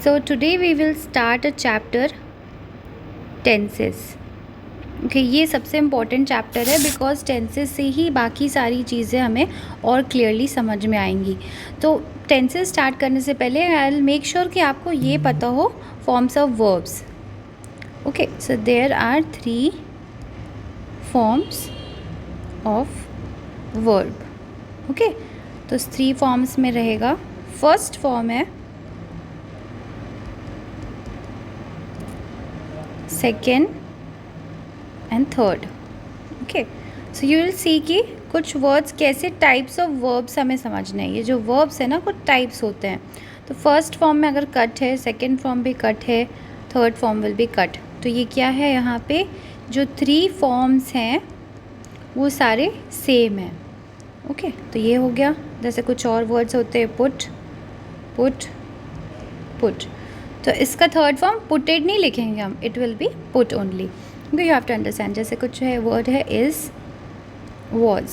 So today we will start a chapter tenses. Okay ये सबसे important chapter है because tenses से ही बाकी सारी चीज़ें हमें और क्लियरली समझ में आएंगी. तो टेंसेस स्टार्ट करने से पहले आई विल मेक श्योर कि आपको ये पता हो forms of verbs. Okay so there are 3 forms of verb. Okay तो 3 फॉर्म्स में रहेगा. फर्स्ट फॉर्म है, second and third. Okay so you will see कि कुछ वर्ड्स कैसे टाइप्स ऑफ वर्ब्स हमें समझना है. ये जो वर्ब्स है ना कुछ टाइप्स होते हैं. तो फर्स्ट फॉर्म में अगर कट है, सेकेंड फॉर्म भी कट है, third form will be cut. तो ये क्या है, यहाँ पे जो 3 फॉर्म्स हैं वो सारे सेम हैं. ओके तो ये हो गया. जैसे कुछ और वर्ड्स होते हैं पुट पुट पुट. तो इसका थर्ड फॉर्म पुटेड नहीं लिखेंगे हम, it will be put only. You have to understand. जैसे कुछ है वर्ड है is, was,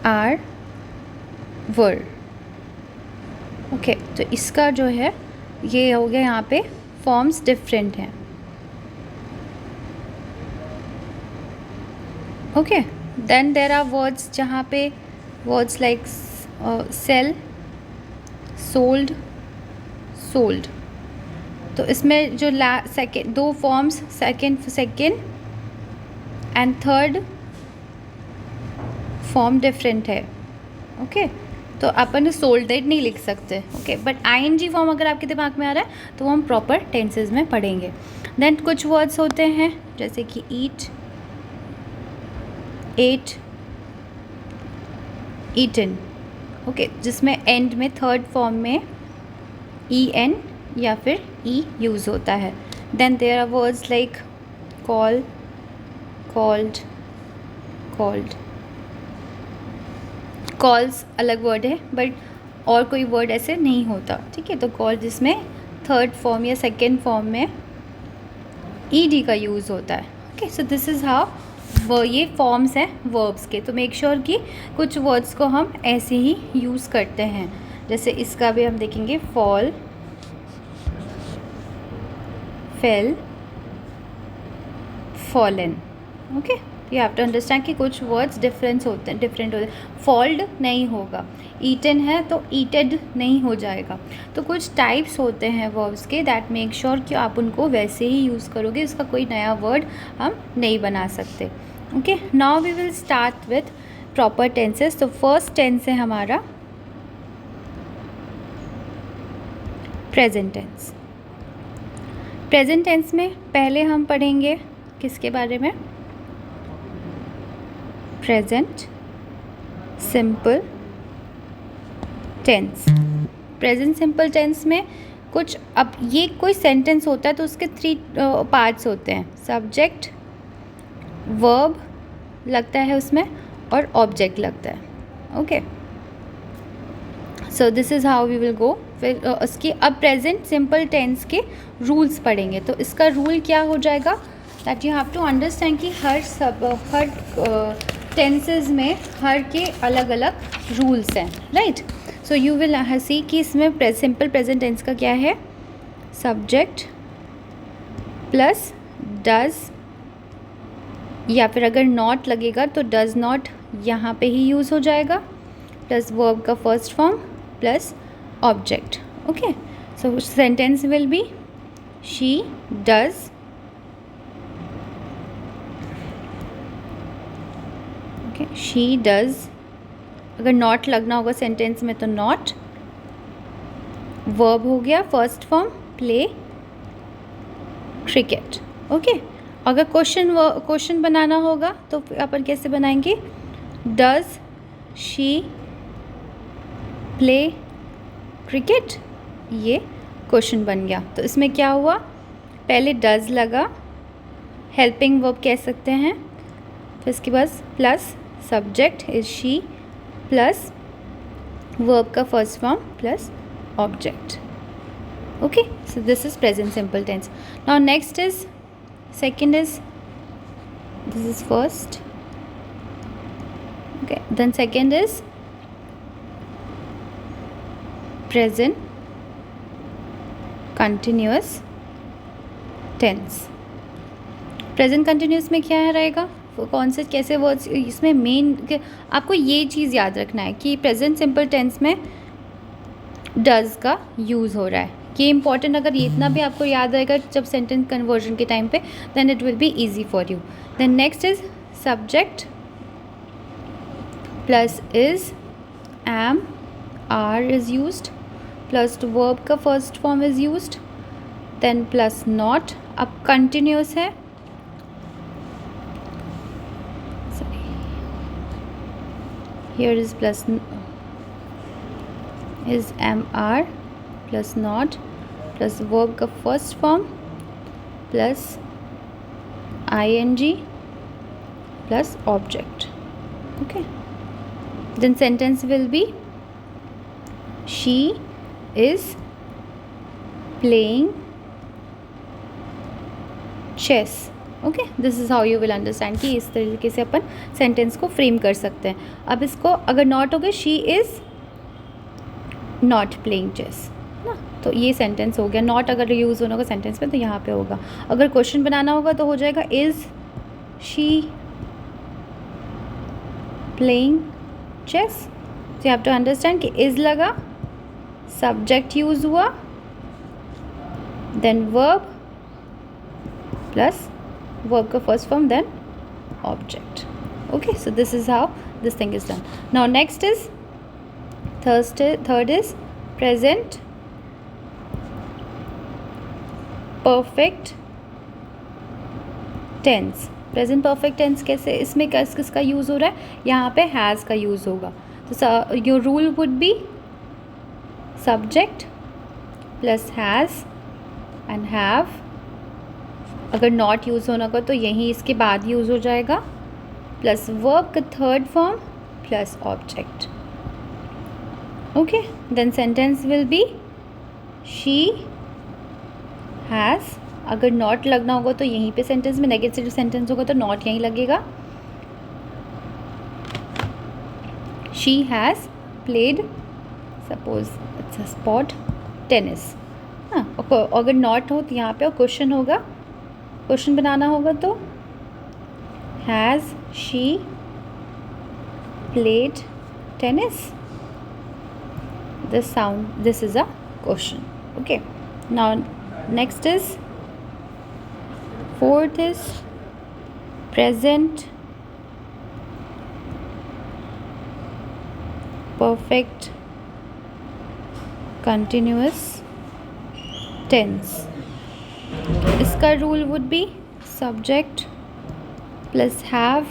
are, were. Okay तो इसका जो है ये हो गया, यहाँ पे फॉर्म्स डिफरेंट हैं. Okay then there are words जहाँ पे words like sell, sold, sold. तो इसमें जो second 2 forms second and third form different है. ओके तो अपन सोल्डेड नहीं लिख सकते. ओके बट आईएनजी फॉर्म अगर आपके दिमाग में आ रहा है तो वो हम प्रॉपर टेंसेज में पढ़ेंगे. देन कुछ वर्ड्स होते हैं जैसे कि ईट, एट, ईटन. ओके जिसमें एंड में थर्ड फॉर्म में ई एन या फिर ई यूज़ होता है. Then there are words like call, called, called. Calls अलग वर्ड है बट और कोई वर्ड ऐसे नहीं होता. ठीक है तो कॉल जिसमें थर्ड फॉर्म या सेकेंड फॉर्म में ई डी का यूज़ होता है. Okay so this is how ये फॉर्म्स हैं वर्ब्स के. तो मेक श्योर कि कुछ वर्ड्स को हम ऐसे ही यूज़ करते हैं. जैसे इसका भी हम देखेंगे fall, fell, fallen. Okay you have to understand कि कुछ वर्ड्स डिफरेंट होते हैं. फॉल्ड नहीं होगा, ईटन है तो ईटेड नहीं हो जाएगा. तो कुछ टाइप्स होते हैं वर्ब्स के दैट मेक श्योर कि आप उनको वैसे ही यूज़ करोगे. उसका कोई नया वर्ड हम नहीं बना सकते. Okay now we will start with proper tenses. तो फर्स्ट टेंस है हमारा प्रेजेंट टेंस. प्रेजेंट टेंस में पहले हम पढ़ेंगे किसके बारे में, present simple tense. Present simple tense में कुछ, अब ये कोई सेंटेंस होता है तो उसके 3 पार्ट्स होते हैं. सब्जेक्ट, वर्ब लगता है उसमें और ऑब्जेक्ट लगता है. Okay so this is how we will go. फिर उसकी अब प्रेजेंट सिंपल टेंस के रूल्स पढ़ेंगे. तो इसका रूल क्या हो जाएगा, that you have to understand कि हर टेंसेस में हर के अलग अलग रूल्स हैं. Right so you will see कि इसमें सिंपल प्रेजेंट टेंस का क्या है, सब्जेक्ट प्लस डज, या फिर अगर नॉट लगेगा तो डज नॉट यहाँ पे ही यूज़ हो जाएगा, प्लस वर्ब का first form plus object. Okay so sentence will be she does, okay she does. अगर नॉट लगना होगा सेंटेंस में तो नॉट. वर्ब हो गया first form play, cricket. Okay अगर क्वेश्चन बनाना होगा तो अपन कैसे बनाएंगे, डज शी प्ले क्रिकेट. ये क्वेश्चन बन गया. तो इसमें क्या हुआ, पहले डज लगा, हेल्पिंग वर्ब कह सकते हैं, फिर इसके बाद plus subject is she plus verb का first form plus object. Okay so this is present simple tense. Now next is second is, this is first. Okay then second is present continuous tense. Present continuous में क्या रहेगा, कौन से कैसे words, इसमें main आपको ये चीज़ याद रखना है कि प्रेजेंट सिंपल टेंस में डज का यूज़ हो रहा है। ये इंपॉर्टेंट, अगर ये इतना भी आपको याद रहेगा जब सेंटेंस कन्वर्जन के टाइम पे, then it will be easy for you. Then next is subject plus is, am, are is used, plus verb का first form is used, then plus not. अब कंटिन्यूस है, here is plus is mr plus not plus verb का first form plus ing plus object. Okay, then sentence will be she is playing chess. Okay, this is how you will understand कि इस तरीके से अपन sentence को frame कर सकते हैं। अब इसको अगर नॉट हो गया, she is not playing chess ना, तो ये सेंटेंस हो गया। नॉट अगर यूज़ होना होगा सेंटेंस में तो यहाँ पे होगा। अगर क्वेश्चन बनाना होगा तो हो जाएगा is she playing chess. You have to understand कि इज़ लगा, सब्जेक्ट यूज़ हुआ, then verb plus verb ka first form, then object. Okay, so this is how this thing is done. Now next is third is present perfect tense. present perfect tense कैसे, इसमें किसका use हो रहा है, यहाँ पे has का use होगा। तो your rule would be subject plus has and have। अगर नॉट यूज़ होना होगा तो यहीं इसके बाद यूज़ हो जाएगा, प्लस वर्ब का third form plus object. Okay, then sentence will be she has. अगर नॉट लगना होगा तो यहीं पे सेंटेंस में, नेगेटिव सेंटेंस होगा तो नॉट यहीं लगेगा। She has played, suppose it's a spot, tennis. हाँ, अगर नॉट हो तो यहाँ पे क्वेश्चन होगा, क्वेश्चन बनाना होगा तो has she played tennis, this sound, this is a question. Okay, now next is fourth is present perfect continuous tense. इसका rule would be subject plus have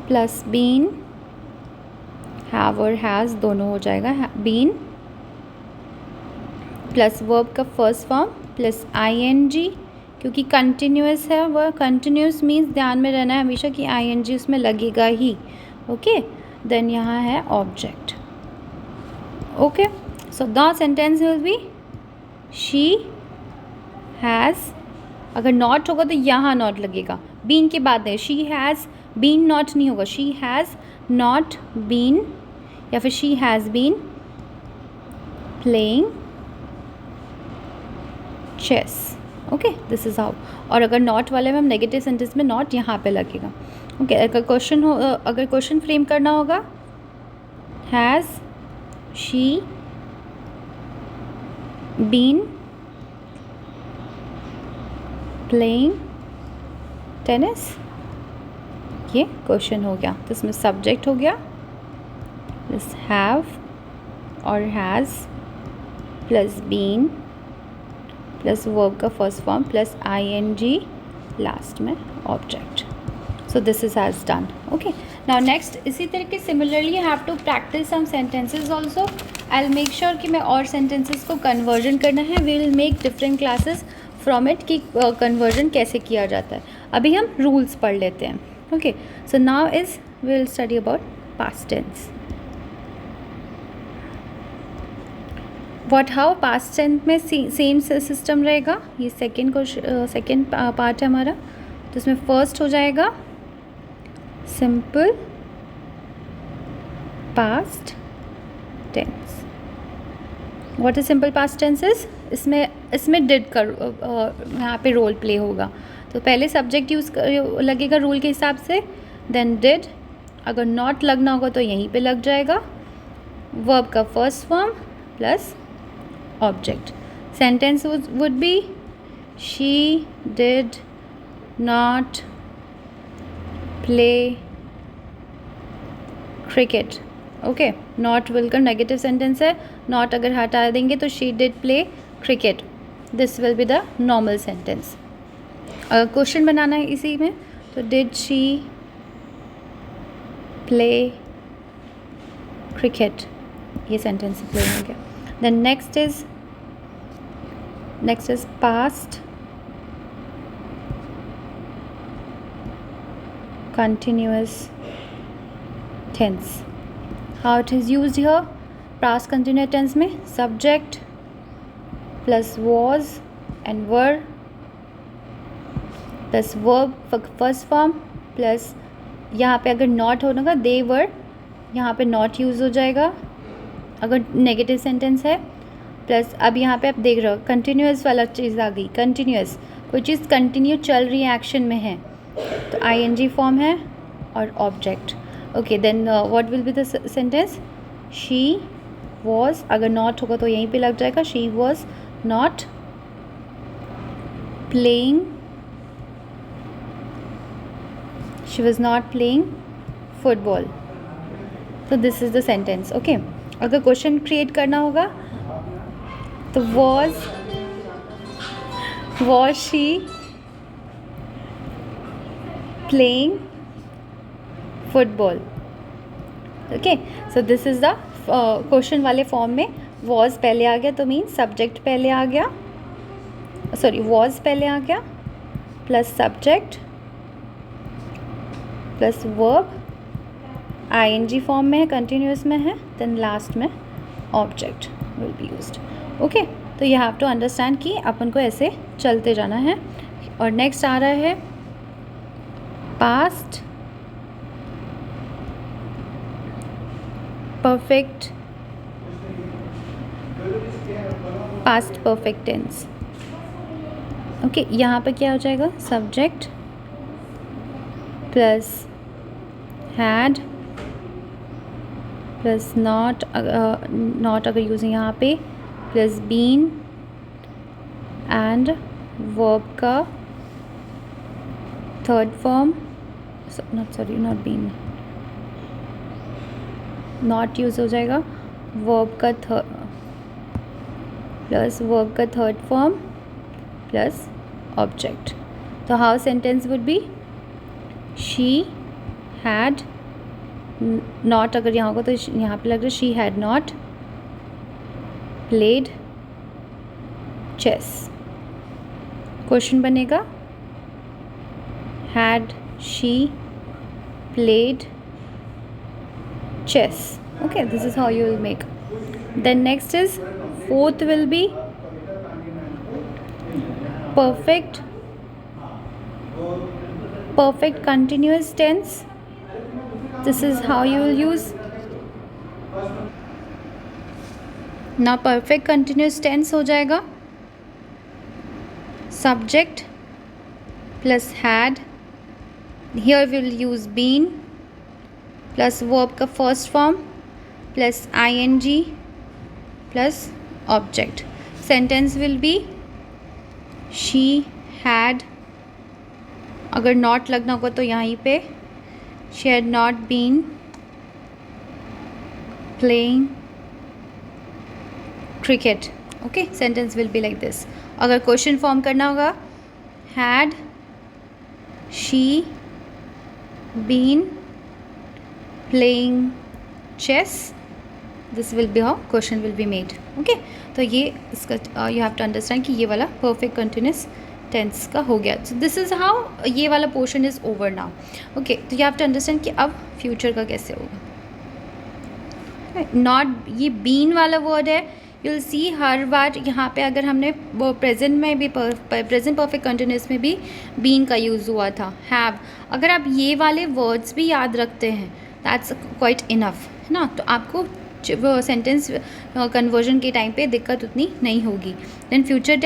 plus been, have और has दोनों हो जाएगा, been plus verb का first form plus ing, क्योंकि continuous है, वह continuous means ध्यान में रहना है हमेशा कि ing उसमें लगेगा ही। ओके, देन यहाँ है object. Okay, so the sentence will be she has. अगर नॉट होगा तो यहाँ नॉट लगेगा, बीन के बाद है, शी हैज़ बीन नॉट नहीं होगा, शी हैज़ नॉट बीन, या फिर she has been playing chess. Okay, this is how. और अगर नॉट वाले में हम नेगेटिव सेंटेंस में नॉट यहाँ पे लगेगा। ओके, अगर क्वेश्चन फ्रेम करना होगा, has she been playing tennis, ये क्वेश्चन हो गया। तो इसमें सब्जेक्ट हो गया प्लस हैव और has plus been plus verb का first form plus ing last में object. So this is has done. Okay, now next इसी तरीके similarly have to practice some sentences also. I will make sure कि मैं और sentences को conversion करना है। We will make different classes from it कि कन्वर्जन कैसे किया जाता है। अभी हम रूल्स पढ़ लेते हैं। Okay, so now is we will study about past tense. What how past tense में सेम सिस्टम रहेगा। ये सेकेंड पार्ट है हमारा, तो इसमें फर्स्ट हो जाएगा simple past tense. What is simple past tenses? इसमें डिड का यहाँ पे रोल प्ले होगा। तो पहले सब्जेक्ट यूज़ लगेगा रूल के हिसाब से, देन डिड। अगर नॉट लगना होगा तो यहीं पे लग जाएगा वर्ब का first form plus object. Sentence would be she did not play cricket. Okay, not बिल्कुल नेगेटिव सेंटेंस है, नॉट अगर हटा देंगे तो she did play cricket, this will be the normal sentence. अगर क्वेश्चन बनाना है इसी में तो डिड शी प्ले क्रिकेट, ये सेंटेंस प्ले हो गया। Then next is past continuous tense. How it is used here? Past continuous tense में subject plus was and were plus verb first form plus यहाँ पे अगर not होगा they were, यहाँ पे not यूज़ हो जाएगा अगर नेगेटिव सेंटेंस है। प्लस अब यहाँ पे आप देख रहे हो कंटिन्यूस वाला चीज़ आ गई। कंटिन्यूस, कोई चीज़ कंटिन्यू चल रही है, एक्शन में है, तो ing फॉर्म है और object. Okay, then what will be the sentence? She was, अगर नॉट होगा तो यहीं पे लग जाएगा, she was not playing, she was not playing football. तो this is the sentence. Okay, अगर क्वेश्चन क्रिएट करना होगा तो was she playing football? Okay, so this is the question वाले फॉर्म में was पहले आ गया तो मीन सब्जेक्ट पहले आ गया, सॉरी was पहले आ गया plus subject plus verb, ing form में है, कंटिन्यूस में है, देन लास्ट में object will be used. Okay, तो यू हैव टू अंडरस्टैंड कि अपन को ऐसे चलते जाना है। और नेक्स्ट आ रहा है past perfect tense। ओके, यहाँ पर क्या हो जाएगा? Subject plus had plus not अगर यूजिंग यहाँ पे प्लस बीन एंड वर्ब का third form, not been, not use हो जाएगा, वर्ब का थर्ड फॉर्म प्लस ऑब्जेक्ट। तो how sentence would be? She had not, अगर यहाँ होगा तो यहाँ पे लग रहा है she had not played chess. Question बनेगा had she played chess? Okay, this is how you will make. Then next is fourth will be perfect continuous tense. This is how you will use. Now perfect continuous tense हो जाएगा subject plus had, here we will use been plus verb का first form plus ing plus object. Sentence will be she had, अगर not लगना होगा तो यहीं पे she had not been playing cricket. Okay, sentence will be like this. अगर question form करना होगा had she been playing chess, this will be how question will be made. Okay, तो ये इसका you have to understand कि ये वाला perfect continuous tense का हो गया. So this is how ये वाला portion is over now. Okay, तो you have to understand कि अब future का कैसे होगा. Not, ये been वाला word है, you'll see हर बार यहाँ पे अगर हमने प्रेजेंट में भी प्रेजेंट परफेक्ट कंटिन्यूस में भी बीन का यूज़ हुआ था, हैव, अगर आप ये वाले वर्ड्स भी याद रखते हैं दैट्स क्वाइट इनफ, है ना. तो आपको सेंटेंस कन्वर्जन के टाइम पे दिक्कत उतनी नहीं होगी. देन फ्यूचर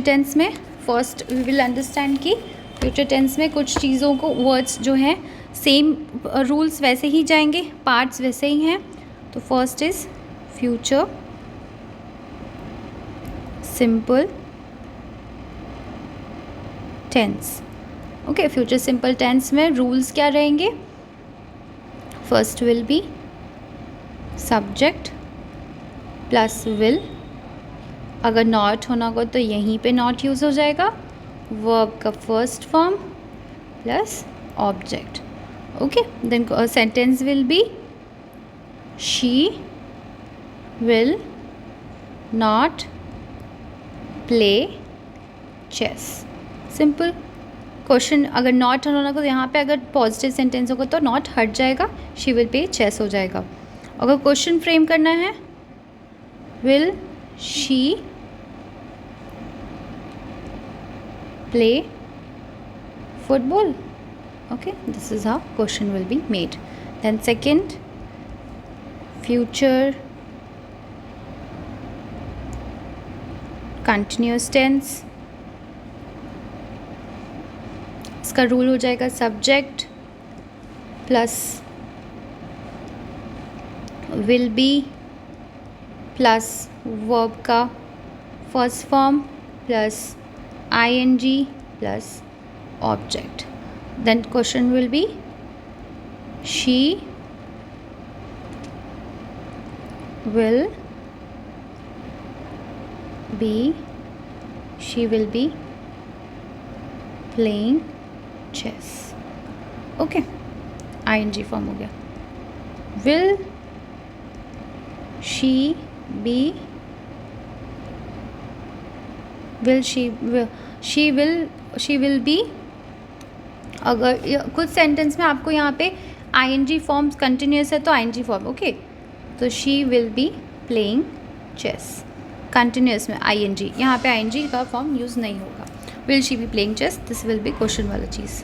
टेंस में फर्स्ट वी विल अंडरस्टैंड कि फ्यूचर टेंस में कुछ चीज़ों को वर्ड्स जो हैं सेम रूल्स वैसे ही जाएंगे, पार्ट्स वैसे ही हैं. तो first is future simple tense. Okay, future simple tense में रूल्स क्या रहेंगे? First will be subject plus will. अगर नॉट होना होगा तो यहीं पे नॉट यूज़ हो जाएगा. वर्ब का first form plus object. Okay, then sentence will be she will not play chess. Simple. Question अगर नॉट होना होगा तो यहाँ पे अगर पॉजिटिव सेंटेंस होगा तो नॉट हट जाएगा, शी विल प्ले चेस हो जाएगा. अगर क्वेश्चन फ्रेम करना है will she play football. Okay, this is how question will be made. Then second, future continuous tense. इसका रूल हो जाएगा subject plus will be plus verb का first form plus ing plus object. Then question will be she will be playing chess. Okay, ing form हो गया. Will she be अगर कुछ sentence में आपको यहाँ पे ing फॉर्म कंटिन्यूस है तो ing फॉर्म. ओके, तो she will be playing chess. Continuous में ing, यहाँ पे ing का फॉर्म यूज़ नहीं होगा. Will she be playing chess, this will be question वाला चीज़.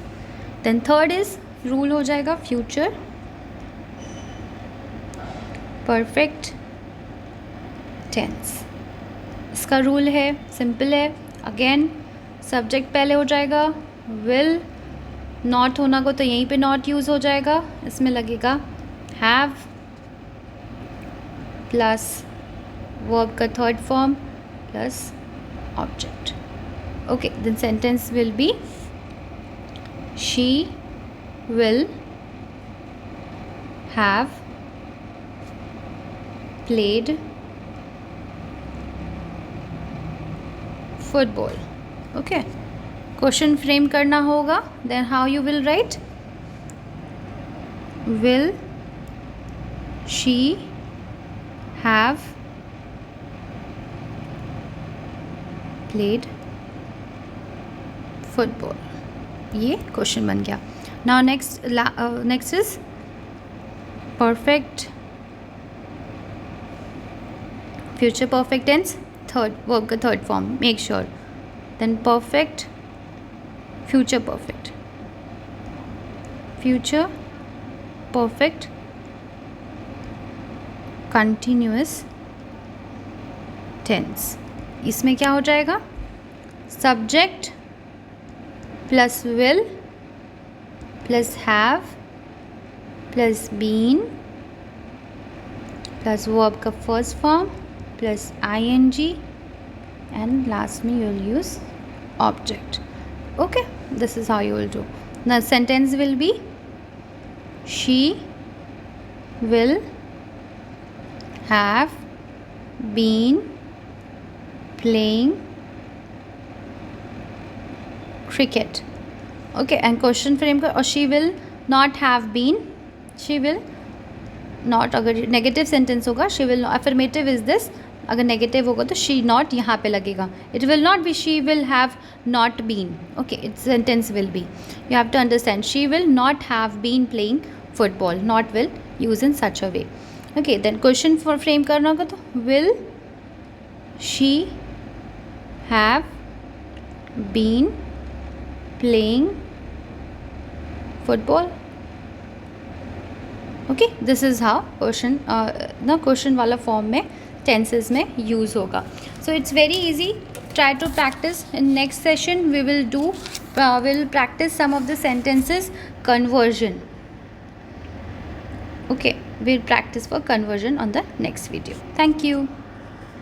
देन थर्ड इज रूल हो जाएगा फ्यूचर परफेक्ट टेंस. इसका रूल है सिंपल है. अगेन सब्जेक्ट पहले हो जाएगा. विल नॉट होना को तो यहीं पे नॉट यूज़ हो जाएगा. इसमें लगेगा हैव प्लस वर्ब का third form plus object. Okay, then sentence will be she will have played football. Okay, question frame करना होगा. Then how you will write? Will she have played football. ये question बन गया. Now next is perfect future perfect tense. Third verb का third form, make sure. Then perfect future perfect continuous tense. इसमें क्या हो जाएगा? Subject plus will plus have plus been plus verb का first form plus ing and last me you will use object. Okay, this is how you will do. Now sentence will be she will have been playing cricket. Okay, and question frame का और she will not have been, she will not. अगर negative sentence होगा she will not, affirmative is this. अगर negative होगा तो she not यहाँ पे लगेगा. It will not be she will have not been. Okay, it's sentence will be. You have to understand she will not have been playing football. Not will use in such a way. Okay, then question for frame करना होगा तो will she have been playing football. Okay, this is how question ना question वाला form में tenses में use होगा. So it's very easy. Try to practice. In next session we will practice some of the sentences conversion. Okay, we'll practice for conversion on the next video. Thank you.